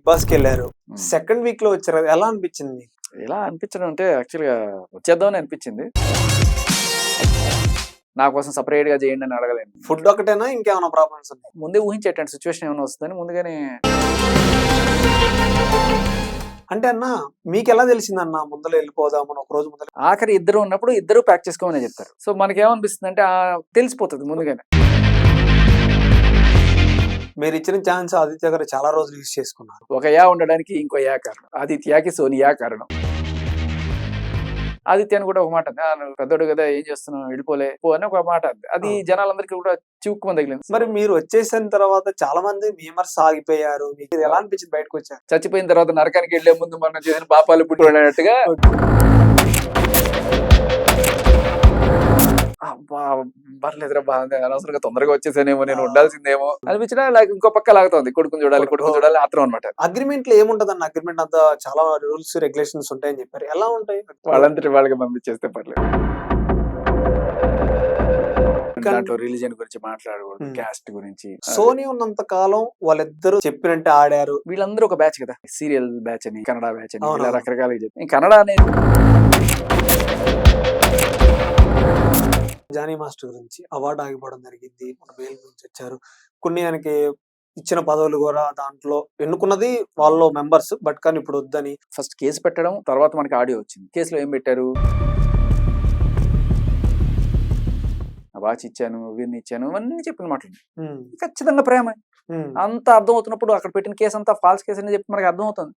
Boss కి వెళ్ళారు. ఉమ్. Second week లో వచ్చారు కదా, ఎలా అనిపించింది మీకు? ఎలా అనిపించడం అంటే యాక్చువల్గా వచ్చేద్దామని అనిపించింది. నా కోసం సపరేట్ గా చేయండి అని అడగలేను. ఫుడ్ ఒకటేనా ఇంకేమైనా ప్రాబ్లమ్స్ ఉన్నాయి? ముందే ఊహించేటండి సిచ్యువేషన్ ఏమైనా వస్తుందని ముందుగానే. అంటే అన్న మీకు ఎలా తెలిసింది అన్న ముందర వెళ్ళిపోదామని ఒక రోజు ముందర? ఆఖరి ఇద్దరు ఉన్నప్పుడు ఇద్దరు ప్యాక్ చేసుకోమని చెప్తారు. సో మనకేమనిపిస్తుంది అంటే తెలిసిపోతుంది ముందుగానే. మీరు ఇచ్చిన ఛాన్స్ ఆదిత్య గారు చాలా రోజులు యూజ్ చేసుకున్నారు. ఒక యా ఉండడానికి ఇంకో యా కారణం, ఆదిత్యకి సోనియా కారణం. ఆదిత్యాన్ని కూడా ఒక మాట అంది, నువ్వు పెద్దోడు కదా ఏం చేస్తున్నావు వెళ్ళిపోలే పో అని ఒక మాట అంది. అది జనాలందరికీ కూడా చిక్కుమని తగిలింది. మరి మీరు వచ్చేసిన తర్వాత చాలా మంది మీమర్స్ ఆగిపోయారు. మీకు ఇది ఎలా అనిపించింది బయటకు వచ్చారు? చచ్చిపోయిన తర్వాత నరకానికి వెళ్లే ముందు మనం చేసిన పాపాలు పుట్టుకున్నట్టుగా అబ్బా పర్లేదురా బాగుంది, అనవసరంగా తొందరగా వచ్చేసానేమో, నేను ఉండాల్సిందేమో అనిపించినా నాకు ఇంకో పక్క లాగుతుంది. కొడుకుని చూడాలి ఆత్రం అనమాట. అగ్రిమెంట్ లో ఏముంటది అన్న? అగ్రిమెంట్ అంతా చాలా రూల్స్ రెగ్యులేషన్స్ ఉంటాయని చెప్పారు. ఎలా ఉంటాయి? వాళ్ళంతటి వాళ్ళకి పంపించేస్తే పర్లేదు. దాంట్లో రిలీజన్ గురించి మాట్లాడకూడదు, క్యాస్ట్ గురించి. సోనీ ఉన్నంత కాలం వాళ్ళిద్దరు చెప్పినట్టే ఆడారు. వీళ్ళందరూ ఒక బ్యాచ్ కదా, సీరియల్ బ్యాచ్ అని, కన్నడ బ్యాచ్ అని, ఇలా రకరకాలుగా చెప్పి కన్నడ అనేది. జానీ మాస్టర్ గురించి అవార్డు ఆగిపోవడం జరిగింది. మన బెయిల్ గురించి వచ్చారు. కొన్ని ఆయనకి ఇచ్చిన పదవులు కూడా దాంట్లో ఎన్నుకున్నది వాళ్ళలో మెంబర్స్, బట్ కానీ ఇప్పుడు వద్దని ఫస్ట్ కేసు పెట్టడం, తర్వాత మనకి ఆడియో వచ్చింది. కేసులో ఏం పెట్టారు, వాచ్ ఇచ్చాను, వీరిని ఇచ్చాను, అవన్నీ చెప్పిన మాటలు. ఖచ్చితంగా ప్రేమ అంత అర్థం అవుతున్నప్పుడు అక్కడ పెట్టిన కేసు అంతా ఫాల్స్ కేసు అని చెప్పి మనకి అర్థం అవుతుంది.